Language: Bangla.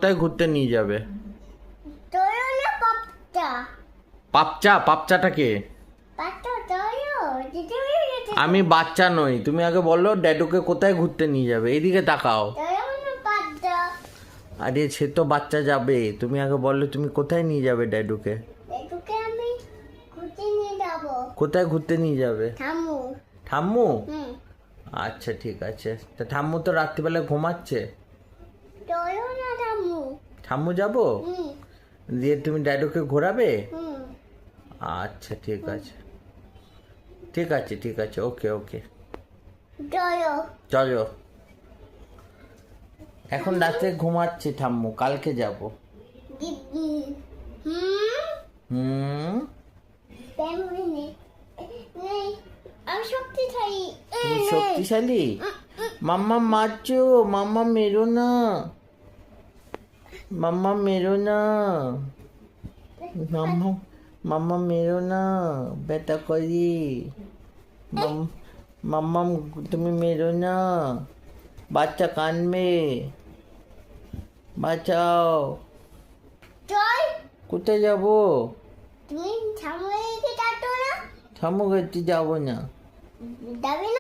কোথায় ঘুরতে নিয়ে যাবে? তোরও না পাপটা পাপচাটা কে? পাপটা তোরও দিদি আমি বাচ্চা নই, তুমি আগে বললো ড্যাডুকে কোথায় ঘুরতে নিয়ে যাবে। এইদিকে তাকাও। তোরও না পাপটা আরে সে তো বাচ্চা যাবে, তুমি আগে বললো তুমি কোথায় নিয়ে যাবে ড্যাডুকে। এটুকে আমি ঘুরতে নিয়ে যাবো কোথায় ঘুরতে নিয়ে যাবে? ঠাম্মু ঠাম্মু? হুম আচ্ছা ঠিক আছে। তা ঠাম্মু তো রাত্রিবেলায় ঘুমাচ্ছে। তোরও না ঠাম্মু ঠাম্মু যাবো হুম দিয়ে তুমি ড্যাডুকে ঘোরাবে? হুম আচ্ছা ঠিক আছে, ঠিক আছে, ঠিক আছে, ওকে ওকে, তোরও চলো। এখন রাতে ঘুমাচ্ছে ঠাম্মু, কালকে যাব। দিদি হুম হুম। পেমনি নেই আমি শক্তিশালী তুমি শক্তিশালী? মাম্মা মারছো, মাম্মা মেরো না, মাম্মা মেরো না, মাম্মা মাম্মা মেরো না, ব্যথা করি। মাম্মা তুমি মেরো না, বাচ্চা কানবে, বাঁচাও। চল কোথায় যাবো? তুমি ঠাম্মুকে ডাকতো না ঠাম্মু করতে যাবো না। যাবে না